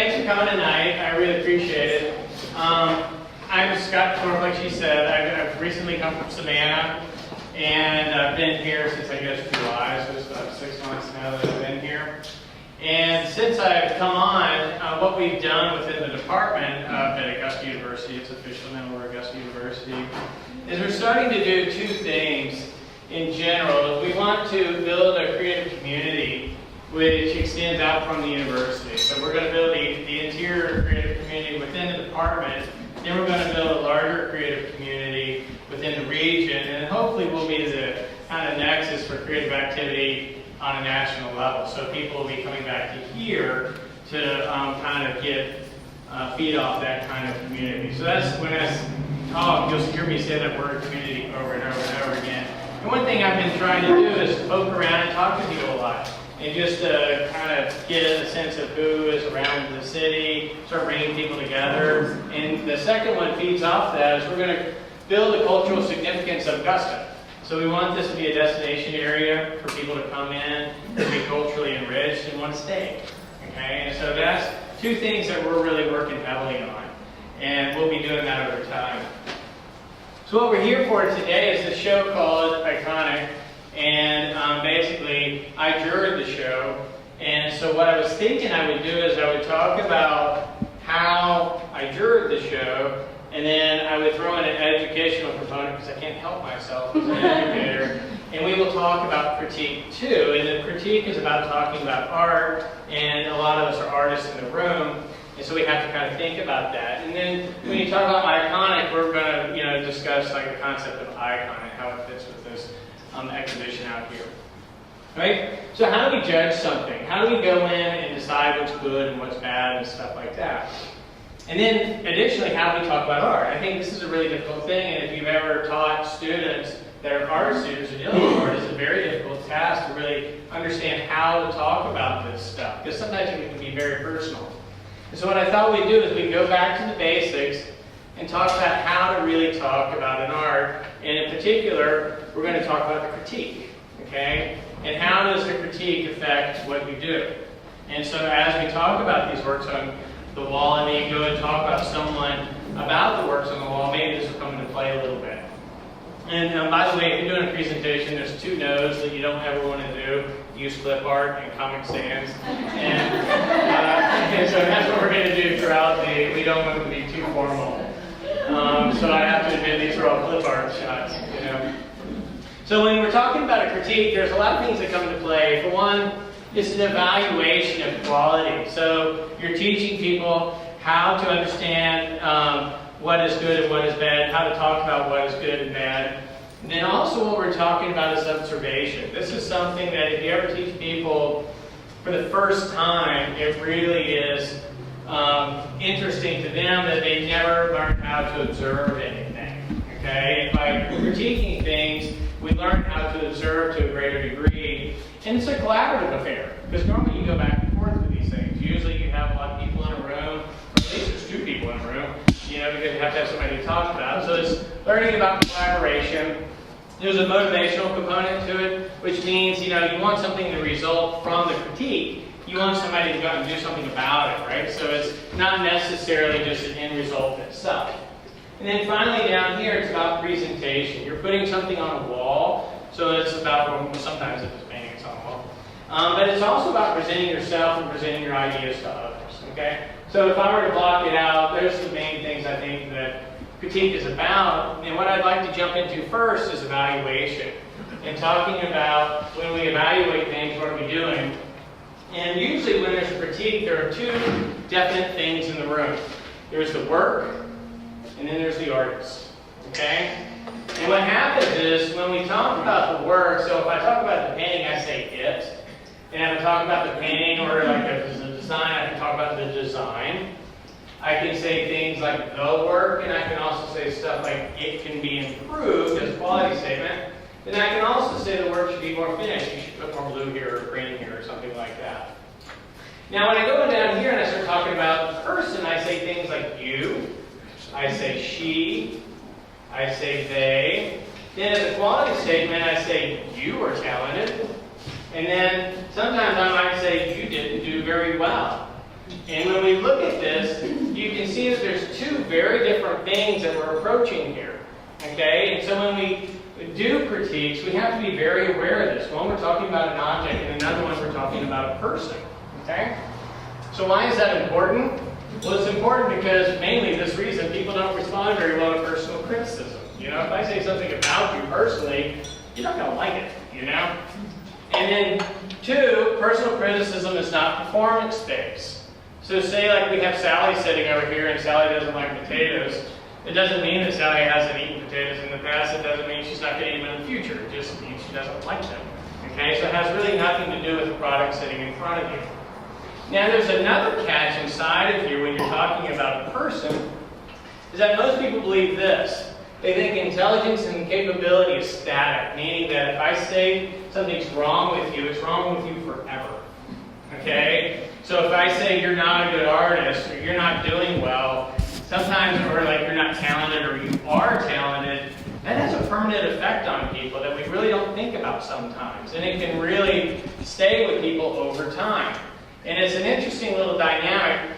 thanks for coming tonight. I really appreciate it. I'm Scott Thorp, like she said. I've recently come from Savannah, and I've been here since, I guess, July, so it's about 6 months now that I've been here. And since I've come on, what we've done within the department at Augusta University, it's official now, we're Augusta University, is we're starting to do two things in general. We want to build a creative community which extends out from the university. So we're going to build the interior creative community within the department, then we're going to build a larger creative community within the region, and hopefully we'll be the kind of nexus for creative activity on a national level. So people will be coming back to here to kind of feed off that kind of community. So that's when I talk, you'll hear me say that word community over and over and over again. And one thing I've been trying to do is poke around and talk to people a lot, and just kind of get a sense of who is around the city, start bringing people together. And the second one feeds off that is we're going to build the cultural significance of Augusta. So we want this to be a destination area for people to come in, to be culturally enriched, and want to stay. Okay, and so that's two things that we're really working heavily on, and we'll be doing that over time. So what we're here for today is a show called Iconic, and basically I jurored the show. And so what I was thinking I would do is I would talk about how I jurored the show, and then I would throw in an educational component because I can't help myself as an educator. And we will talk about critique too. And the critique is about talking about art, and a lot of us are artists in the room, and so we have to kind of think about that. And then when you talk about iconic, we're going to discuss like the concept of icon and how it fits with this exhibition out here. Right? So how do we judge something? How do we go in and decide what's good and what's bad and stuff like that? And then, additionally, how do we talk about art? I think this is a really difficult thing, and if you've ever taught students that are art students or dealing with art, it's a very difficult task to really understand how to talk about this stuff, because sometimes it can be very personal. And so what I thought we'd do is we'd go back to the basics and talk about how to really talk about an art, and in particular, we're going to talk about the critique, okay? And how does the critique affect what you do? And so as we talk about these works on the wall, I may go and talk about someone about the works on the wall. Maybe this will come into play a little bit. And by the way, if you're doing a presentation, there's two no's that you don't ever want to do. Use clip art and Comic Sans. And so that's what we're going to do throughout we don't want it to be too formal. So I have to admit these are all clip art shots, you know. So when we're talking about a critique, there's a lot of things that come into play. For one, it's an evaluation of quality. So you're teaching people how to understand what is good and what is bad, how to talk about what is good and bad. And then also what we're talking about is observation. This is something that if you ever teach people for the first time, it really is interesting to them that they never learned how to observe anything. Okay? And by critiquing things, we learn how to observe to a greater degree. And it's a collaborative affair, because normally you go back and forth with these things. Usually you have a lot of people in a room, or at least there's two people in a room, because you have to have somebody to talk about. So it's learning about collaboration. There's a motivational component to it, which means, you want something to result from the critique. You want somebody to go out and do something about it, right? So it's not necessarily just an end result itself. And then finally down here, it's about presentation. You're putting something on a wall, so it's about, sometimes if it's painting, it's on a wall. But it's also about presenting yourself and presenting your ideas to others, okay? So if I were to block it out, there's the main things I think that critique is about. And what I'd like to jump into first is evaluation. And talking about when we evaluate things, what are we doing? And usually when there's a critique, there are two definite things in the room. There's the work, and then there's the artist, okay? And what happens is when we talk about the work, so if I talk about the painting, I say it. And if I talk about the painting or like the design, I can talk about the design. I can say things like the work, and I can also say stuff like it can be improved as a quality statement. Then I can also say the work should be more finished. You should put more blue here or green here or something like that. Now when I go down here and I start talking about the person, I say things like you. I say she, I say they. Then as a quality statement, I say you are talented. And then sometimes I might say you didn't do very well. And when we look at this, you can see that there's two very different things that we're approaching here. Okay? And so when we do critiques, we have to be very aware of this. One, we're talking about an object, and another one, we're talking about a person. Okay? So why is that important? Well, it's important because, mainly this reason, people don't respond very well to personal criticism. You know, if I say something about you personally, you're not going to like it, you know? And then, two, personal criticism is not performance-based. So say, like, we have Sally sitting over here, and Sally doesn't like potatoes. It doesn't mean that Sally hasn't eaten potatoes in the past. It doesn't mean she's not going to eat them in the future. It just means she doesn't like them. Okay? So it has really nothing to do with the product sitting in front of you. Now, there's another catch inside of here when you're talking about a person, is that most people believe this. They think intelligence and capability is static, meaning that if I say something's wrong with you, it's wrong with you forever. Okay? So if I say you're not a good artist, or you're not doing well, sometimes, or like you're not talented, or you are talented, that has a permanent effect on people that we really don't think about sometimes. And it can really stay with people over time. And it's an interesting little dynamic.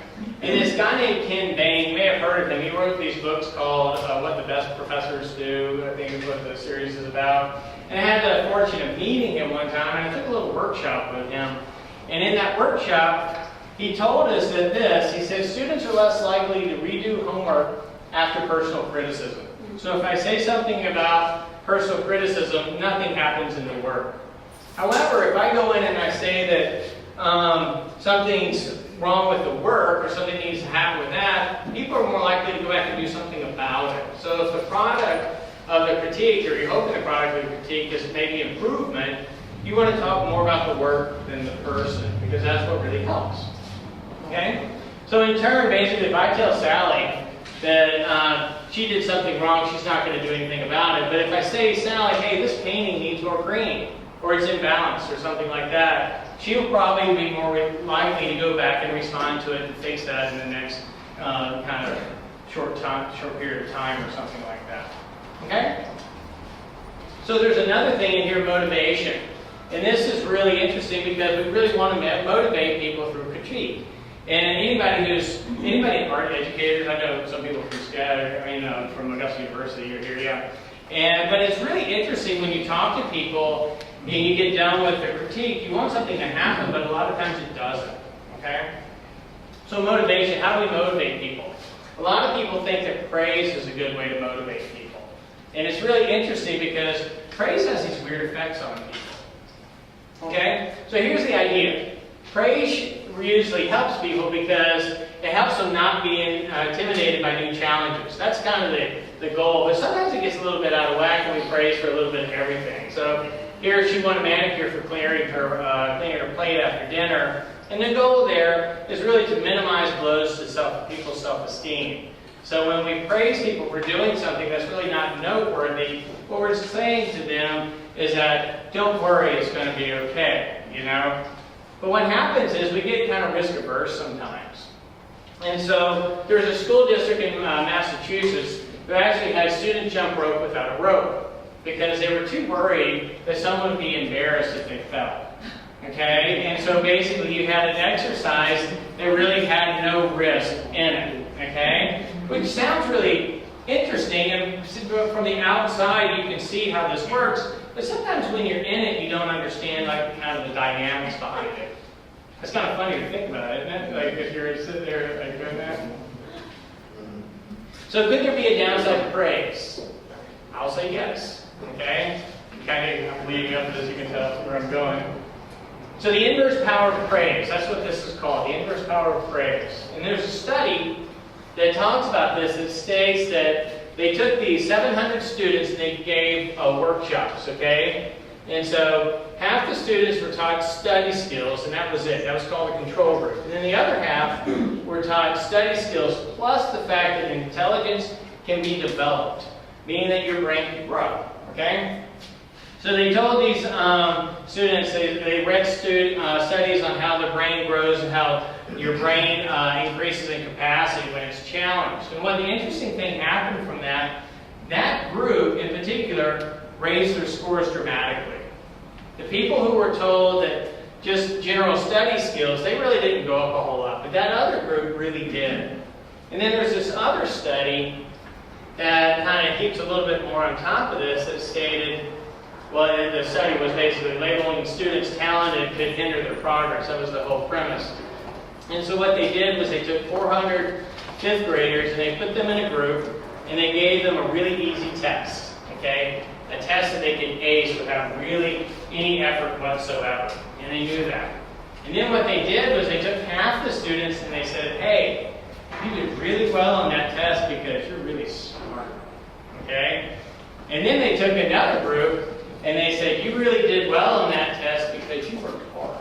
And this guy named Ken Bain, you may have heard of him. He wrote these books called What the Best Professors Do, I think is what the series is about. And I had the fortune of meeting him one time, and I took a little workshop with him. And in that workshop, he told us that he said, students are less likely to redo homework after personal criticism. So if I say something about personal criticism, nothing happens in the work. However, if I go in and I say that something's wrong with the work or something needs to happen with that, people are more likely to go back and do something about it. So if the product of the critique, or you're hoping the product of the critique is maybe improvement, you want to talk more about the work than the person, because that's what really helps. Okay? So in turn, basically, if I tell Sally that she did something wrong, she's not going to do anything about it. But if I say, Sally, hey, this painting needs more green, or it's imbalanced, or something like that, she'll probably be more likely to go back and respond to it and fix that in the next kind of short period of time or something like that. Okay? So there's another thing in here, motivation. And this is really interesting because we really want to motivate people through critique. And anybody art educators, I know some people from Augusta University are here, yeah. But it's really interesting when you talk to people and you get done with the critique, you want something to happen, but a lot of times it doesn't. Okay? So motivation, how do we motivate people? A lot of people think that praise is a good way to motivate people. And it's really interesting because praise has these weird effects on people. Okay? So here's the idea. Praise usually helps people because it helps them not be intimidated by new challenges. That's kind of the goal. But sometimes it gets a little bit out of whack and we praise for a little bit of everything. So here she won a manicure for clearing her plate after dinner. And the goal there is really to minimize blows to people's self-esteem. So when we praise people for doing something that's really not noteworthy, what we're saying to them is that, don't worry, it's going to be okay, you know? But what happens is we get kind of risk-averse sometimes. And so there's a school district in Massachusetts who actually had students jump rope without a rope because they were too worried that someone would be embarrassed if they fell. Okay? And so basically you had an exercise that really had no risk in it. Okay? Which sounds really interesting, and from the outside you can see how this works, but sometimes when you're in it you don't understand like kind of the dynamics behind it. It's kind of funny to think about, isn't it? Like if you're sitting there like doing that. So could there be a downside to praise? I'll say yes. Okay? I'm leading up to this, you can tell where I'm going. So the inverse power of praise, that's what this is called, the inverse power of praise. And there's a study that talks about this that states that they took these 700 students and they gave workshops, okay? And so half the students were taught study skills, and that was it. That was called a control group. And then the other half were taught study skills plus the fact that intelligence can be developed, meaning that your brain can grow, okay? So they told these students, they read studies on how the brain grows and how your brain increases in capacity when it's challenged. And one of the interesting thing happened from that group in particular raised their scores dramatically. The people who were told just general study skills, they really didn't go up a whole lot. But that other group really did. And then there's this other study that kind of keeps a little bit more on top of this that stated, well, the study was basically labeling students talented could hinder their progress. That was the whole premise. And so what they did was they took 400 fifth graders and they put them in a group and they gave them a really easy test, okay? A test that they could ace without really any effort whatsoever. And they knew that. And then what they did was they took half the students and they said, hey, you did really well on that test because you're really smart, okay? And then they took another group and they said, you really did well on that test because you worked hard.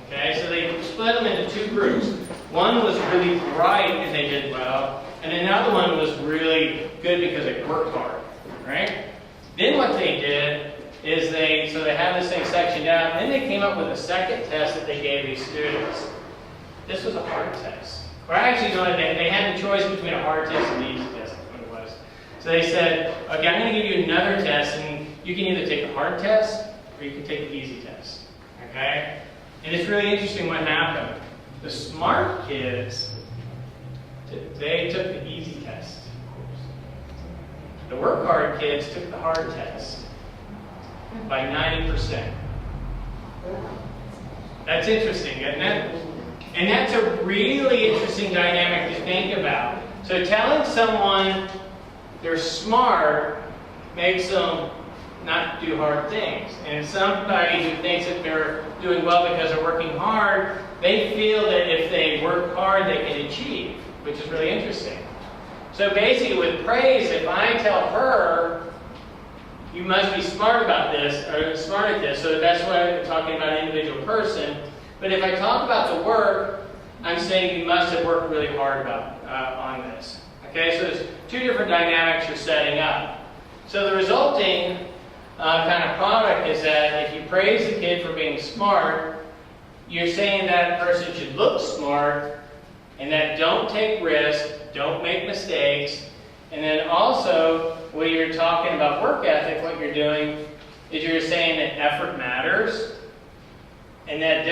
Okay, so they split them into two groups. One was really bright and they did well, and another one was really good because they worked hard, right? Then what they did is they had this thing sectioned out, and then they came up with a second test that they gave these students. This was a hard test. Or actually, no, they had the choice between a hard test and an easy test, that's what it was. So they said, okay, I'm going to give you another test, and you can either take a hard test or you can take the easy test, okay? And it's really interesting what happened. The smart kids, they took the easy test. The work hard kids took the hard test by 90%. That's interesting, isn't it? And that's a really interesting dynamic to think about. So telling someone they're smart makes them not do hard things. And somebody who thinks that they're doing well because they're working hard, they feel that if they work hard, they can achieve, which is really interesting. So basically with praise, if I tell her, you must be smart about this, or smart at this, so that's why I'm talking about an individual person. But if I talk about the work, I'm saying you must have worked really hard on this. Okay, so there's two different dynamics you're setting up. So the resulting kind of product is that if you praise the kid for being smart, you're saying that person should look smart, and that don't take risks, don't make mistakes, and then also when you're talking about work ethic, what you're doing is you're saying that effort matters, and that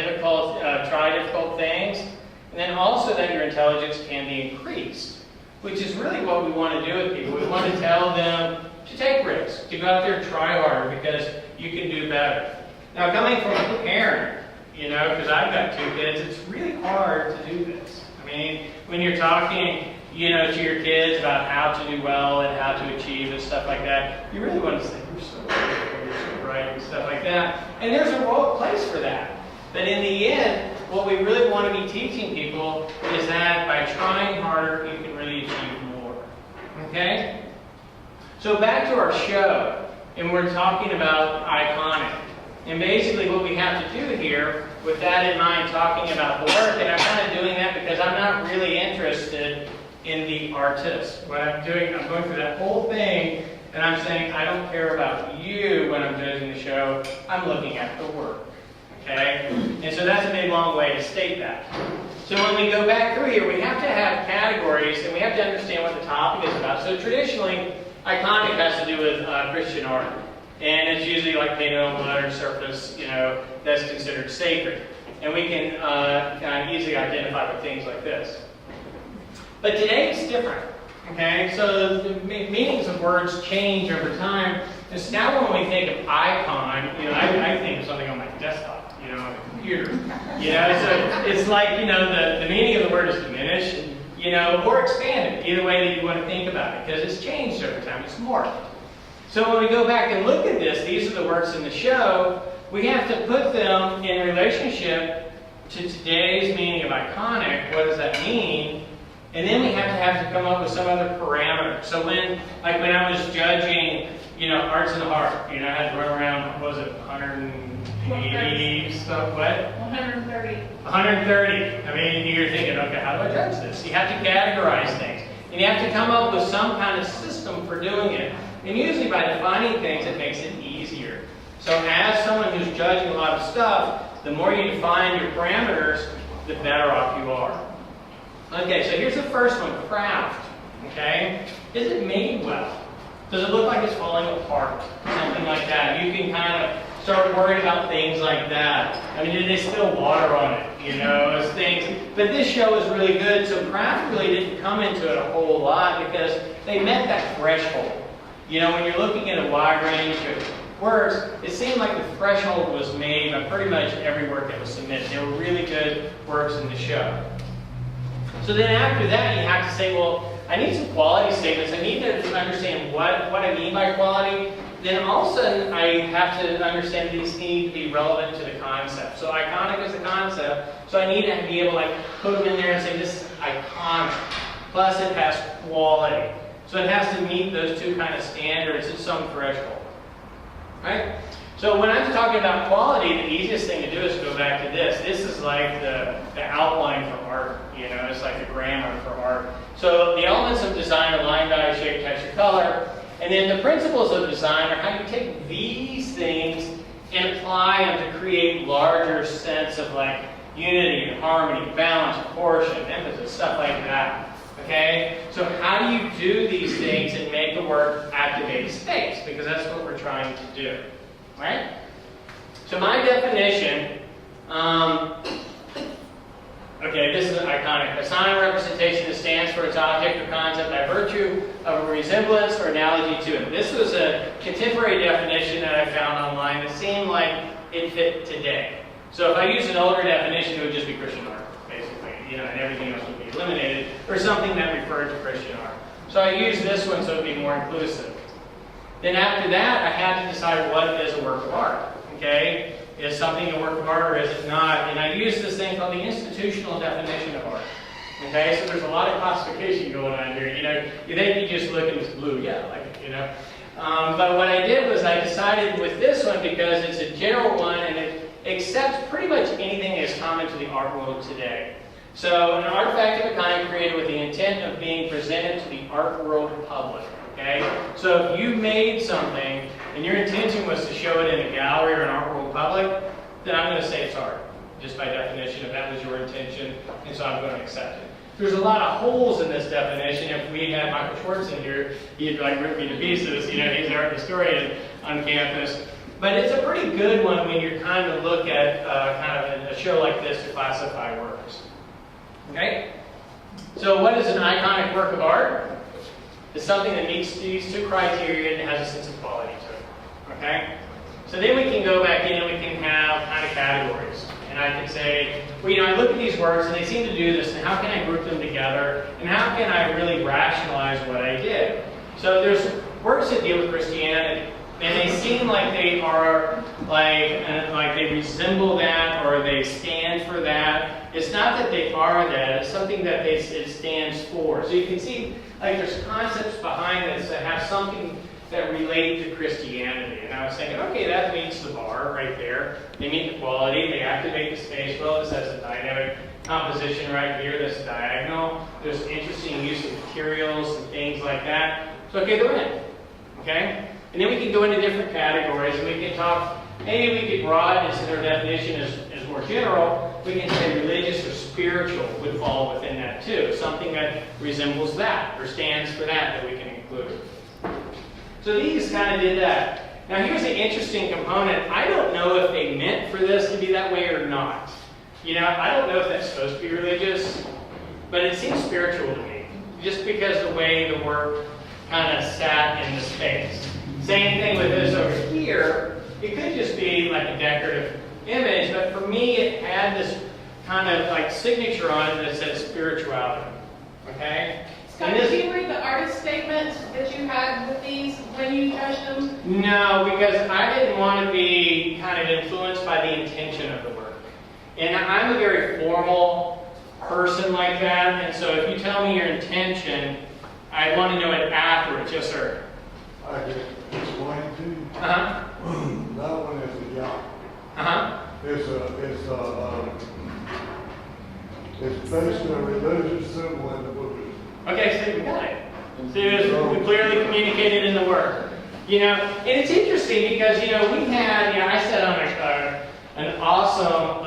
try difficult things, and then also that your intelligence can be increased, which is really what we want to do with people. We want to tell them to take risks, to go out there and try harder because you can do better. Now, coming from a parent, because I've got two kids, it's really hard to do this. I mean, when you're talking, to your kids about how to do well and how to achieve and stuff like that, you really want to say, you're so good, you're so bright, and stuff like that. And there's a place for that. But in the end, what we really want to be teaching people is that by trying harder, you can really achieve more. Okay? So back to our show, and we're talking about iconic. And basically what we have to do here, with that in mind, talking about the work, and I'm kind of doing that because I'm not really interested in the artist. What I'm doing, I'm going through that whole thing, and I'm saying, I don't care about you when I'm judging the show, I'm looking at the work. Okay? And so that's a big, long way to state that. So when we go back through here, we have to have categories, and we have to understand what the topic is about. So traditionally, iconic has to do with Christian art. And it's usually like painted on wood or surface, that's considered sacred. And we can kind of easily identify with things like this. But today it's different. Okay? So the meanings of words change over time. And so now when we think of icon, I think of something on my desktop, on a computer. So it's like, the meaning of the word is diminished, or expanded, either way that you want to think about it, because it's changed over time, it's morphed. So when we go back and look at this, these are the works in the show, we have to put them in relationship to today's meaning of iconic. What does that mean? And then we have to come up with some other parameter. So when I was judging, arts and art, I had to run around, what was it, 180 stuff, what? 130. 130. I mean, you're thinking, okay, how do I judge this? You have to categorize things. And you have to come up with some kind of system for doing it. And usually by defining things, it makes it easier. So as someone who's judging a lot of stuff, the more you define your parameters, the better off you are. Okay, so here's the first one, craft. Okay? Is it made well? Does it look like it's falling apart? Something like that. You can kind of start worrying about things like that. I mean, did they spill water on it? You know, as things. But this show was really good, so craft really didn't come into it a whole lot because they met that threshold. You know, when you're looking at a wide range of works, it seemed like the threshold was made by pretty much every work that was submitted. They were really good works in the show. So then after that, you have to say, well, I need some quality statements. I need to understand what I mean by quality. Then all of a sudden, I have to understand these need to be relevant to the concept. So iconic is the concept. So I need to be able to like put them in there and say, this is iconic. Plus it has quality. So it has to meet those two kind of standards at some threshold. Right? So when I'm talking about quality, the easiest thing to do is go back to this. This is like the outline for art. You know, it's like the grammar for art. So the elements of design are line, value, shape, texture, color. And then the principles of design are how you take these things and apply them to create larger sense of like unity and harmony, balance, proportion, emphasis, stuff like that. Okay? So how do you do these things and make the work activate space? Because that's what we're trying to do. Right? So my definition, okay, this is iconic. A sign or representation that stands for its object or concept by virtue of a resemblance or analogy to it. This was a contemporary definition that I found online that seemed like it fit today. So if I use an older definition, it would just be Christian art, basically, you know, and everything else would be eliminated, or something that referred to Christian art. So I used this one so it would be more inclusive. Then after that, I had to decide what is a work of art. Okay? Is something a work of art or is it not? And I use this thing called the institutional definition of art. Okay? So there's a lot of classification going on here. You know, you think you just look and it's blue. Yeah, I like it, you know. But what I did was I decided with this one because it's a general one and it accepts pretty much anything that is common to the art world today. So an artifact of a kind created with the intent of being presented to the art world public. Okay? So if you made something and your intention was to show it in a gallery or an art world public, then I'm going to say it's art, just by definition, if that was your intention, and so I'm going to accept it. There's a lot of holes in this definition. If we had Michael Schwartz in here, he'd like rip me to pieces. You know, he's an art historian on campus. But it's a pretty good one when you're kind of look at kind of a show like this to classify works. Okay? So what is an iconic work of art? It's something that meets these two criteria and has a sense of quality to it. Okay? So then we can go back in and we can have kind of categories. And I can say, well, you know, I look at these works and they seem to do this, and how can I group them together? And how can I really rationalize what I did? So there's works that deal with Christianity, and they seem like they are like they resemble that or they stand for that. It's not that they are that, it's something that it stands for. So you can see like there's concepts behind this that have something that relate to Christianity. And I was thinking, okay, that meets the bar right there. They meet the quality, they activate the space well. This has a dynamic composition right here that's diagonal. There's interesting use of materials and things like that. So okay, they're in. Okay? And then we can go into different categories and we can talk, maybe we could broaden it so their definition is more general. We can say religious or spiritual would fall within that too. Something that resembles that or stands for that we can include. So these kind of did that. Now here's an interesting component. I don't know if they meant for this to be that way or not. You know, I don't know if that's supposed to be religious, but it seems spiritual to me. Just because the way the work kind of sat in the space. Same thing with this over here. It could just be like a decorative image, but for me it had this kind of like signature on it that said spirituality. Okay? Scott, did you read the artist statement that you had with these when you touched them? No, because I didn't want to be kind of influenced by the intention of the work. And I'm a very formal person like that, and so if you tell me your intention, I want to know it afterwards. Yes, sir? I can explain to you. Uh-huh. That one is a yacht. Uh-huh. It's basically a religious symbol in the book. Okay, so we got it. So it was clearly communicated in the work. You know, and it's interesting because, you know, we had, you know, I sat on an awesome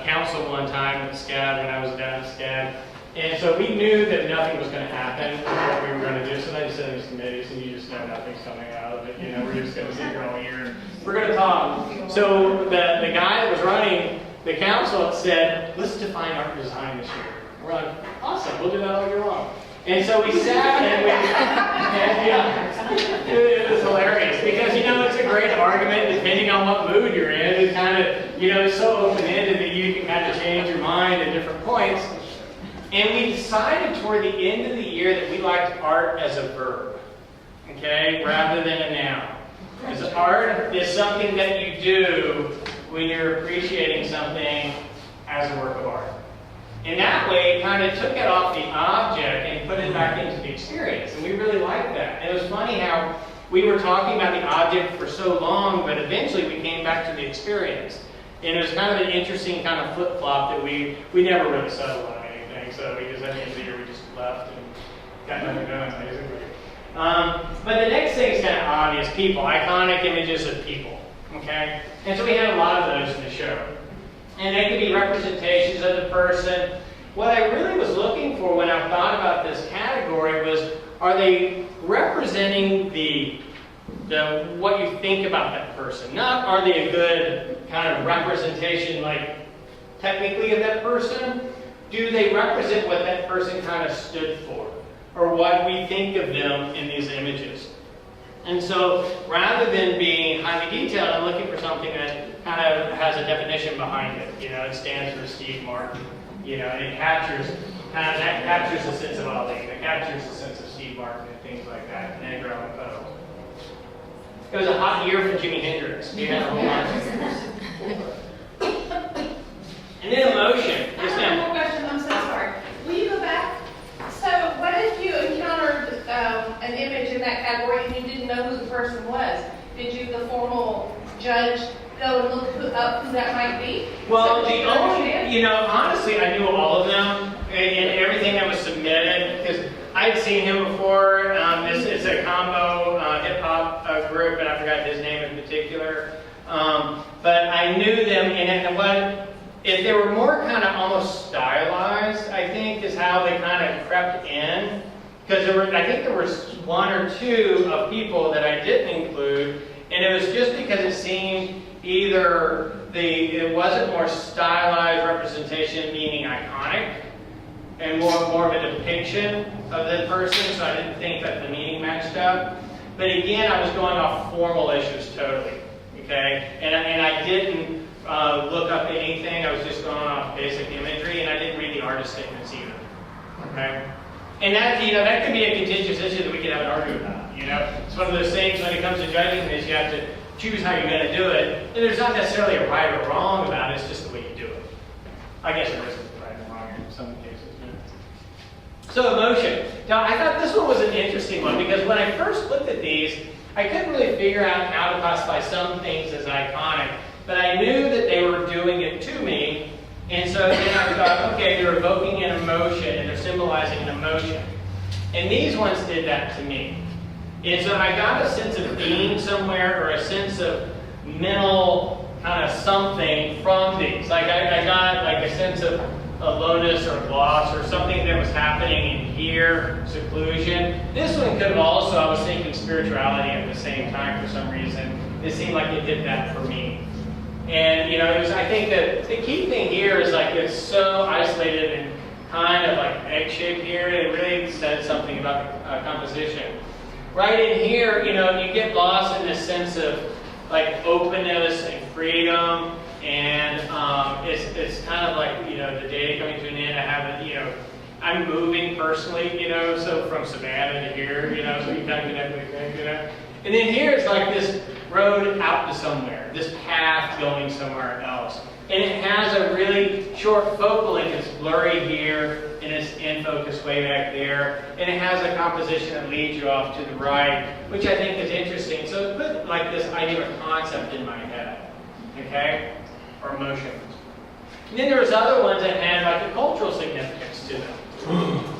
council one time at SCAD when I was down at SCAD. And so we knew that nothing was going to happen with what we were going to do. Sometimes you sit in these committees and you just know nothing's coming out of it. You know, we're just going to sit here all year and we're going to talk. So the guy that was running the council said, let's define art design this year. We're like, awesome, we'll do that all year long. And so we sat and it was hilarious because, you know, it's a great argument depending on what mood you're in. It kind of, you know, it's so open-ended that you can kind of change your mind at different points. And we decided toward the end of the year that we liked art as a verb, okay, rather than a noun. Because art is something that you do when you're appreciating something as a work of art. And that way, it kind of took it off the object and put it back into the experience. And we really liked that. And it was funny how we were talking about the object for so long, but eventually we came back to the experience. And it was kind of an interesting kind of flip-flop that we never really settled on anything. So we just, at the end of the year, we just left and got nothing done, basically. But the next thing is kind of obvious. People. Iconic images of people. Okay? And so we had a lot of those in the show. And they could be representations of the person. What I really was looking for when I thought about this category was, are they representing the what you think about that person? Not are they a good kind of representation, like technically of that person? Do they represent what that person kind of stood for? Or what we think of them in these images? And so rather than being highly detailed, I'm looking for something that kind of has a definition behind it. You know, it stands for Steve Martin. You know, and it captures the sense of Ali. It captures the sense of Steve Martin and things like that. Negro and Poe. It was a hot year for Jimi Hendrix. He had a whole lot. And then emotion. I have one more question. I'm so sorry. Will you go back? So, what if you encountered an image in that category and you didn't know who the person was? Did you, the formal judge, go and look up who that might be? Well, the only, you know, honestly, I knew all of them and everything that was submitted because I'd seen him before. It's a combo hip-hop group, and I forgot his name in particular. But I knew them, and what if they were more kind of almost stylized, I think, is how they kind of crept in. Because I think there was one or two of people that I didn't include, and it was just because it seemed either it wasn't more stylized representation, meaning iconic, and more of a depiction of the person, so I didn't think that the meaning matched up. But again, I was going off formal issues totally, okay? And I didn't look up anything. I was just going off basic imagery, and I didn't read the artist statements either, okay? And that, you know, that could be a contentious issue that we could have an argument about, you know? It's one of those things when it comes to judging this, you have to choose how you're going to do it. And there's not necessarily a right or wrong about it, it's just the way you do it. I guess there is a right and wrong in some cases. Yeah. So emotion. Now, I thought this one was an interesting one because when I first looked at these, I couldn't really figure out how to classify some things as iconic, but I knew that they were doing it to me. And so then I thought, okay, they're evoking an emotion and they're symbolizing an emotion. And these ones did that to me. And so I got a sense of being somewhere or a sense of mental kind of something from these. Like I got like a sense of aloneness or loss or something that was happening in here, seclusion. This one could have also, I was thinking spirituality at the same time for some reason. It seemed like it did that for me. And, you know, it was, I think that the key thing here is like it's so isolated and kind of like egg-shaped here. It really said something about the composition. Right in here, you know, you get lost in this sense of like openness and freedom. And it's kind of like, you know, the day coming to an end. I have, you know, I'm moving personally, you know, so from Savannah to here, you know, so you kind of connect with things, you know. And then here it's like this road out to somewhere, this path going somewhere else. And it has a really short focal length. It's blurry here, and it's in focus way back there. And it has a composition that leads you off to the right, which I think is interesting. So it put like this idea of concept in my head, okay, or emotion. And then there was other ones that had like a cultural significance to them.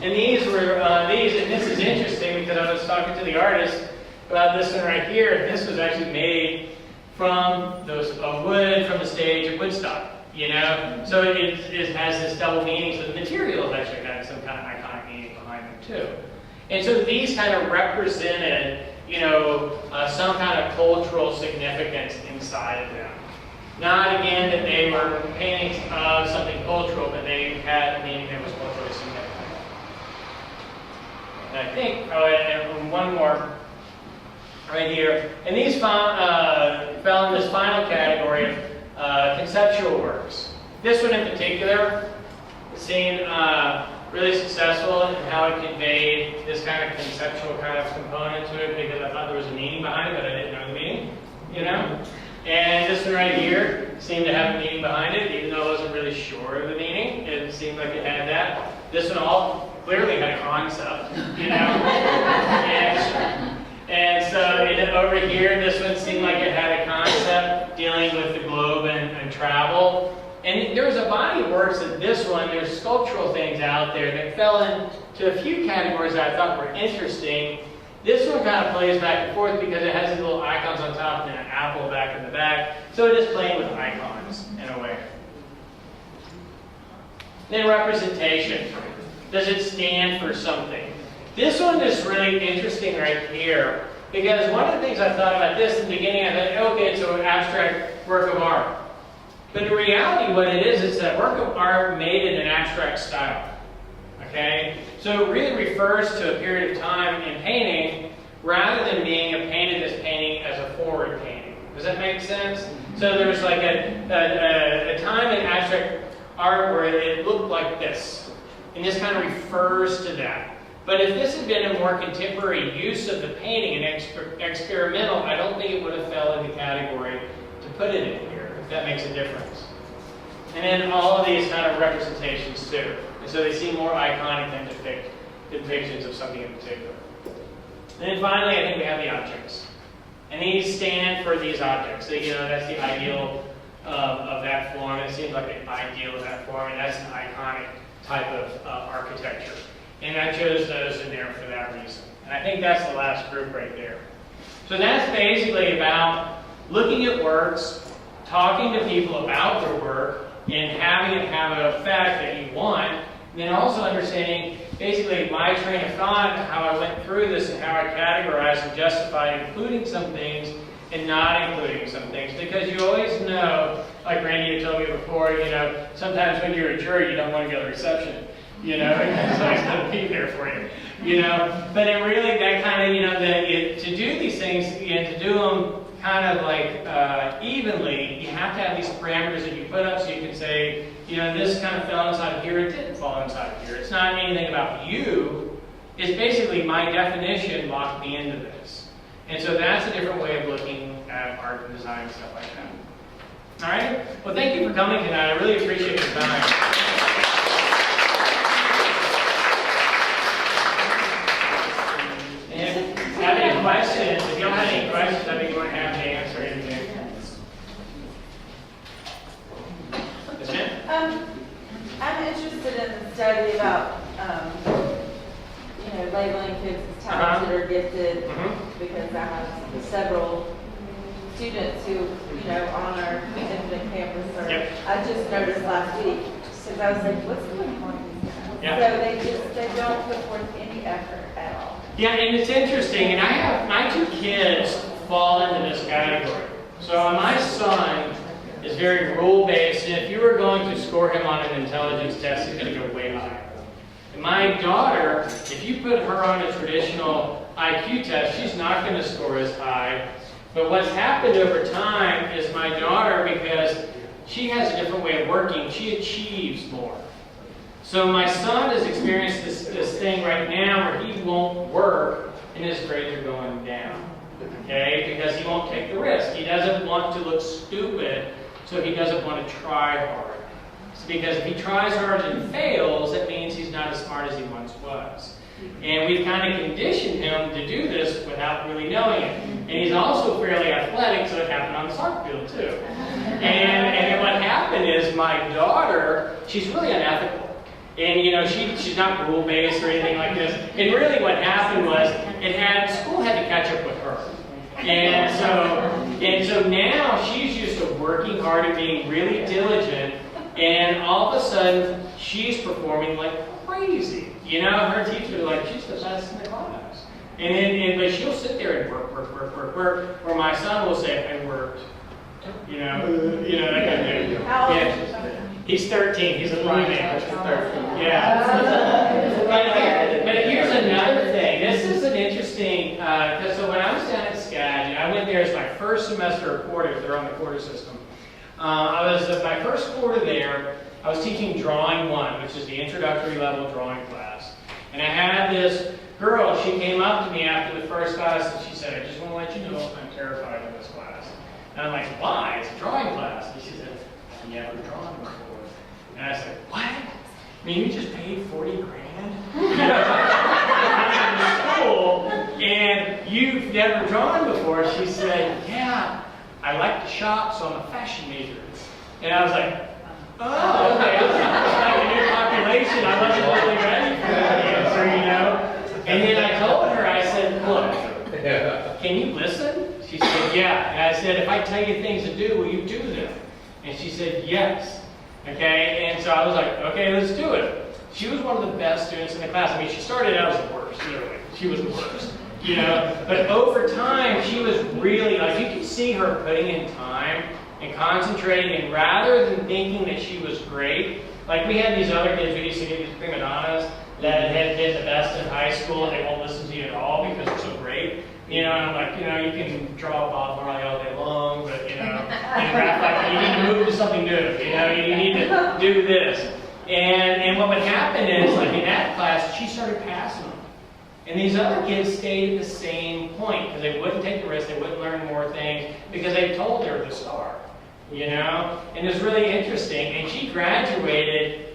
And these were and this is interesting because I was talking to the artist about this one right here. This was actually made from those wood from the stage at Woodstock you know? So it has this double meaning, so the material is actually having some kind of iconic meaning behind them too. And so these kind of represented, you know, some kind of cultural significance inside of them. Not again that they were paintings of something cultural, but they had a meaning that was culturally significant. And I think, oh, and one more right here. And these fell in this final category of conceptual works. This one in particular seemed really successful in how it conveyed this kind of conceptual kind of component to it, because I thought there was a meaning behind it, but I didn't know the meaning, you know? And this one right here seemed to have a meaning behind it, even though I wasn't really sure of the meaning. It seemed like it had that. This one all clearly had a concept, you know? and so over here, this one seemed like it had a concept dealing with the globe and travel. And there was a body of works that this one, there's sculptural things out there that fell into a few categories that I thought were interesting. This one kind of plays back and forth because it has these little icons on top and then an apple back in the back. So it is playing with icons in a way. Then representation. Does it stand for something? This one is really interesting right here because one of the things I thought about this in the beginning, I thought, okay, it's an abstract work of art. But in reality, what it is a work of art made in an abstract style. Okay? So it really refers to a period of time in painting rather than being a painted painting as a forward painting. Does that make sense? So there's like a time in abstract art where it looked like this. And this kind of refers to that. But if this had been a more contemporary use of the painting and experimental, I don't think it would have fell in the category to put it in here, if that makes a difference. And then all of these kind of representations too. And so they seem more iconic than depictions of something in particular. And then finally, I think we have the objects. And these stand for these objects. So, you know, that's the ideal of that form. It seems like an ideal of that form, and that's an iconic type of architecture. And I chose those in there for that reason. And I think that's the last group right there. So that's basically about looking at works, talking to people about their work, and having it have an effect that you want, and then also understanding basically my train of thought, how I went through this, and how I categorized and justified including some things and not including some things. Because you always know, like Randy had told me before, you know, sometimes when you're a juror, you don't want to go to the reception. You know, it's nice to be there for you. You know, but it really, that kind of, you know, to do these things and to do them kind of like evenly, you have to have these parameters that you put up so you can say, you know, this kind of fell inside of here, it didn't fall inside of here. It's not anything about you. It's basically my definition locked me into this. And so that's a different way of looking at art and design and stuff like that. All right? Well, thank you for coming tonight. I really appreciate your time. Have any questions? If you don't have any questions, I'd be more than happy to answer anything. Yes, ma'am? I'm interested in the study about, labeling kids as talented or gifted, because I have several students who, on our infinite campus, I just noticed last week, because I was like, what's going on with these guys? So they don't put forth any effort at all. Yeah, and it's interesting, and I have my two kids fall into this category. So my son is very rule-based, and if you were going to score him on an intelligence test, he's going to go way higher. And my daughter, if you put her on a traditional IQ test, she's not going to score as high. But what's happened over time is my daughter, because she has a different way of working, she achieves more. So my son has experienced this thing right now where he won't work and his grades are going down. Okay? Because he won't take the risk. He doesn't want to look stupid, so he doesn't want to try hard. So because if he tries hard and fails, it means he's not as smart as he once was. And we've kind of conditioned him to do this without really knowing it. And he's also fairly athletic, so it happened on the soccer field too. And then what happened is my daughter, she's really unethical. And she's not rule-based or anything like this. And really what happened was school had to catch up with her. And so now she's used to working hard and being really diligent And all of a sudden, she's performing like crazy. You know, her teacher, like, she's the best in the class. But she'll sit there and work. Or my son will say, I worked. You know, that kind of thing. How old Yeah. is your son? He's 13. He's a primate. Yeah. But here's another thing. This is an interesting, because so when I was down at SCAD, I went there as my first semester of quarters. They're on the quarter system. I was my first quarter there. I was teaching Drawing 1, which is the introductory level drawing class. And I had this girl. She came up to me after the first class and she said, "I just want to let you know I'm terrified of this class." And I'm like, "Why? It's a drawing class." And she said, "I've never drawn before." And I said, "What? I mean, you just paid 40 grand in school and you've never drawn before?" She said, "Yeah, I like to shop, so I'm a fashion major." And I was like, "Oh, okay." It's like a new population. I wasn't really ready for that answer, you know? And then I told her, I said, "Look, can you listen?" She said, "Yeah." And I said, "If I tell you things to do, will you do them?" And she said, "Yes." Okay, and so I was like, "Okay, let's do it." She was one of the best students in the class. I mean, she started out as the worst, literally. She was the worst, you know? But over time, she was really, like, you could see her putting in time and concentrating, and rather than thinking that she was great, like we had these other kids, we used to get these prima donnas that had been the best in high school, and they won't listen to you at all because they're so great. You know, and I'm like, you know, you can draw Bob Marley all day long, but, you know, and rap like, you need to move to something new, you know, you need to do this. And what would happen is, like in that class, she started passing them. And these other kids stayed at the same point because they wouldn't take the risk, they wouldn't learn more things because they told her the star, you know? And it was really interesting. And she graduated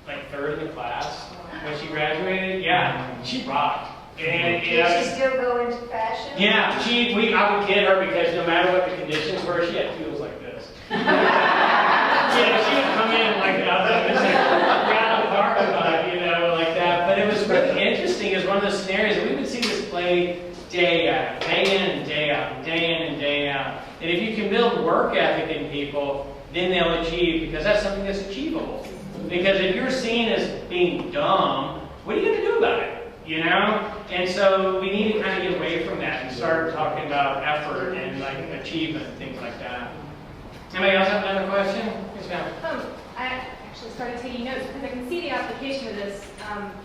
like third in the class. When she graduated, yeah, she rocked. And, you know, Did she still go into fashion? yeah, I would kid her because no matter what the conditions were, she had tools like this. You know, she would come in like out of the parking lot, you know, like that. But it was really interesting as one of those scenarios that we would see this play day out, day in and day out, and day in and day out. And if you can build work ethic in people, then they'll achieve, because that's something that's achievable. Because if you're seen as being dumb, what are you going to do about it? You know? And so we need to kind of get away from that and start talking about effort and like achievement and things like that. Anybody else have another question? Yes, ma'am. I actually started taking notes because I can see the application of this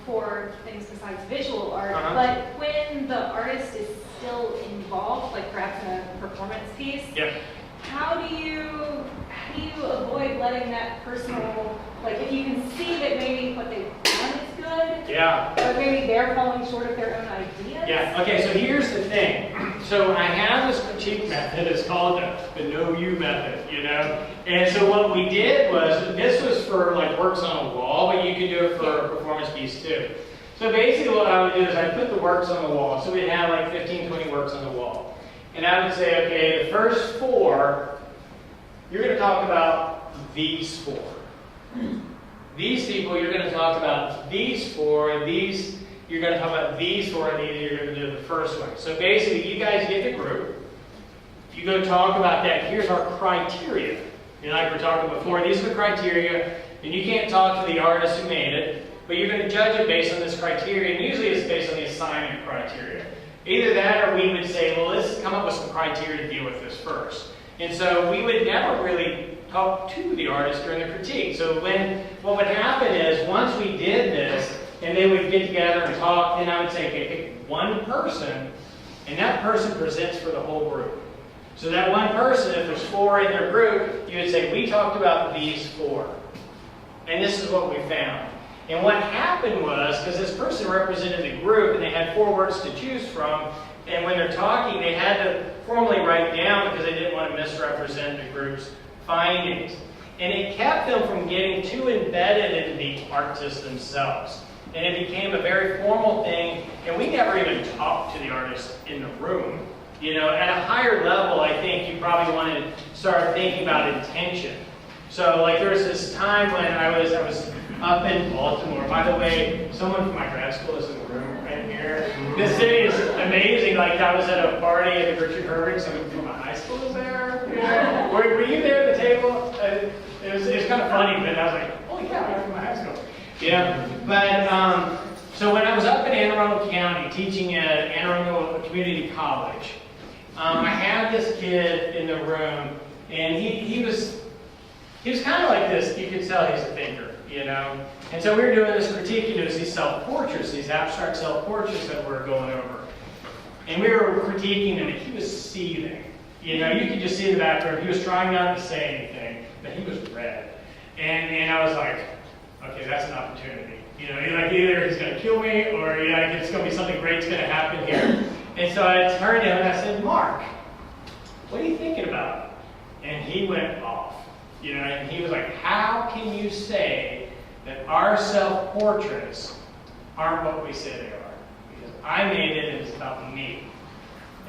for things besides visual art. But when the artist is still involved, like perhaps in a performance piece, Yep. how do you avoid letting that personal, like if you can see that maybe what they've done is good, Yeah. but maybe they're falling short of their own ideas? Yeah. Okay, so here's the thing. So I have this critique method. It's called the Know You method, you know? And so what we did was, this was for like works on a wall, but you could do it for a performance piece too. So basically what I would do is I put the works on the wall. So we'd have like 15, 20 works on the wall. And I would say, okay, the first 4, you're going to talk about these 4. These people, you're going to talk about these 4, these, you're going to talk about these 4, and these, you're going to do the first one. So basically, you guys get the group. You go talk about that. Here's our criteria. You know, like we were talking before, these are the criteria, and you can't talk to the artist who made it, but you're going to judge it based on this criteria, and usually it's based on the assignment criteria. Either that, or we would say, well, let's come up with some criteria to deal with this first. And so we would never really talk to the artist during the critique. So what would happen is, once we did this, and they would get together and talk, then I would say, okay, pick one person, and that person presents for the whole group. So that one person, if there's 4 in their group, you would say, we talked about these 4. And this is what we found. And what happened was, because this person represented the group, and they had 4 words to choose from, and when they're talking, they had to formally write down because they didn't want to misrepresent the group's findings. And it kept them from getting too embedded in the artists themselves. And it became a very formal thing, and we never even talked to the artist in the room. You know, at a higher level, I think you probably want to start thinking about intention. So, like, there was this time when I was up in Baltimore. By the way, someone from my grad school is in the room right here. This city is amazing. Like, I was at a party at the Richard Herbert, someone from my high school was there. Yeah. Were you there at the table? it was kind of funny, but I was like, holy cow, I'm from high school. Yeah, but so when I was up in Anne Arundel County teaching at Anne Arundel Community College, I had this kid in the room, and he was kind of like this. You could tell he's a thinker, you know. And so we were doing this critique. He does these self-portraits, these abstract self-portraits that we're going over, and we were critiquing him, and he was seething. You know, you could just see in the background. He was trying not to say anything, but he was red. And I was like, okay, that's an opportunity. You know, like either he's going to kill me, or you know, it's going to be something great's going to happen here. And so I turned to him and I said, Mark, what are you thinking about? And he went off. You know, and he was like, how can you say that our self-portraits aren't what we say they are? Because I made it and it's about me.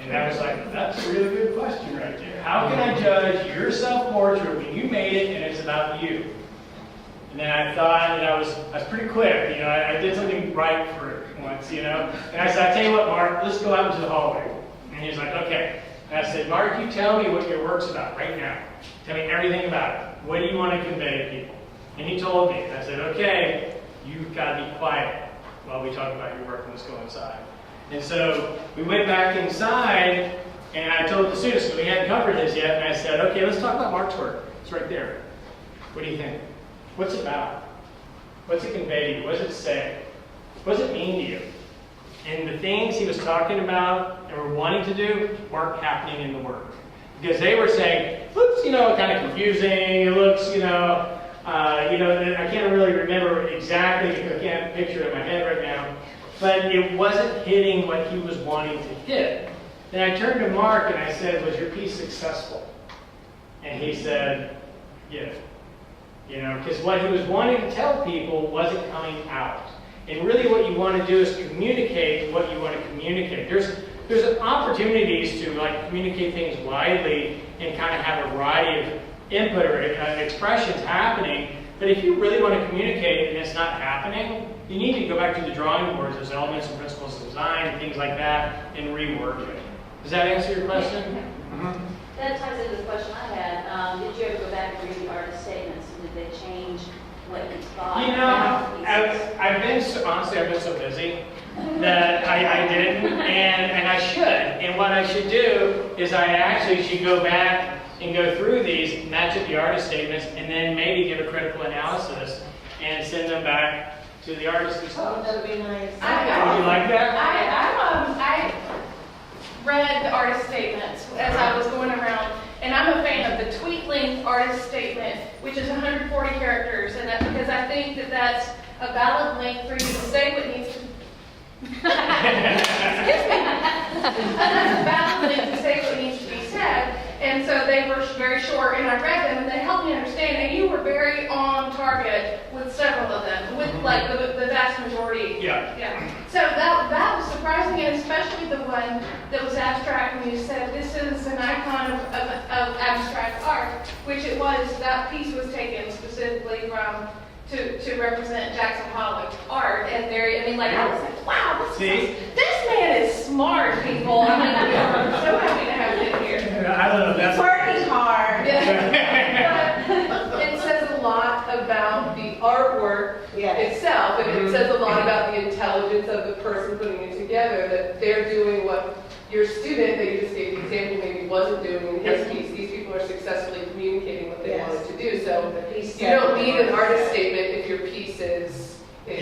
And I was like, that's a really good question right there. How can I judge your self-portrait when you made it and it's about you? And then I thought, and I was pretty quick, you know, I did something right for once, you know. And I said, I tell you what, Mark, let's go out into the hallway. And he was like, okay. And I said, Mark, you tell me what your work's about right now. Tell me everything about it. What do you want to convey to people? And he told me. And I said, okay, you've got to be quiet while we talk about your work. Let's go inside. And so we went back inside, and I told the students, because we hadn't covered this yet, and I said, okay, let's talk about Mark's work. It's right there. What do you think? What's it about? What's it convey to you? What does it say? What does it mean to you? And the things he was talking about and were wanting to do weren't happening in the work. Because they were saying, looks, you know, kind of confusing, it looks, I can't really remember exactly, I can't picture it in my head right now, but it wasn't hitting what he was wanting to hit. Then I turned to Mark and I said, was your piece successful? And he said, yeah. You know, because what he was wanting to tell people wasn't coming out. And really what you want to do is communicate what you want to communicate. There's opportunities to like communicate things widely and kind of have a variety of input or expressions happening. But if you really want to communicate and it's not happening, you need to go back to the drawing boards, those elements and principles of design and things like that, and rework it. Does that answer your question? Mm-hmm. That ties into the question I had. Did you ever go back and read the artist statements? Did they change what you thought? You know, I've been so busy that I didn't, and I should. And what I should do is I actually should go back and go through these, match up the artist statements, and then maybe give a critical analysis and send them back to the artists themselves. That would be nice. Would you like that? I read the artist statements as I was going around, and I'm a fan of the tweet-length artist statement, which is 140 characters, and that's because I think that that's a valid length for you to say what needs to. Excuse me. That's a valid length to say what needs to be said, and so they were very short, and I read them, and they helped me understand. And you were very on target with several of them, with like the vast majority. Yeah. Yeah. So that was surprising, and especially the one that was abstract when you said this is an icon of abstract art, which it was. That piece was taken specifically from to represent Jackson Pollock's art, and I was like, wow, this man is smart, people. I mean, I'm so happy to have him here. I don't know. That's Working hard. But it says a lot about the artwork itself, and it says a lot about the intelligence of the person putting it together, that they're doing what your student that you just gave the example maybe wasn't doing in his piece. These people are successfully communicating what they wanted to do. So you don't need an artist statement if your piece is But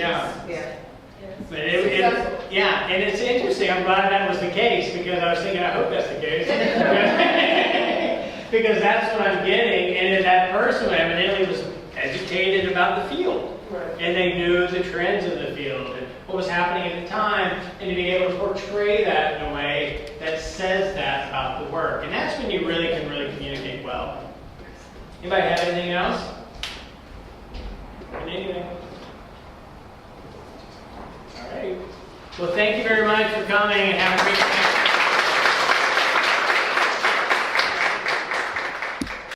and it's interesting. I'm glad that was the case, because I was thinking, I hope that's the case. Because that's what I'm getting, and that person evidently was educated about the field. Right. And they knew the trends of the field and what was happening at the time, and to be able to portray that in a way that says that about the work. And that's when you really can communicate well. Anybody have anything else? Anything? All right. Well, thank you very much for coming, and have a great day.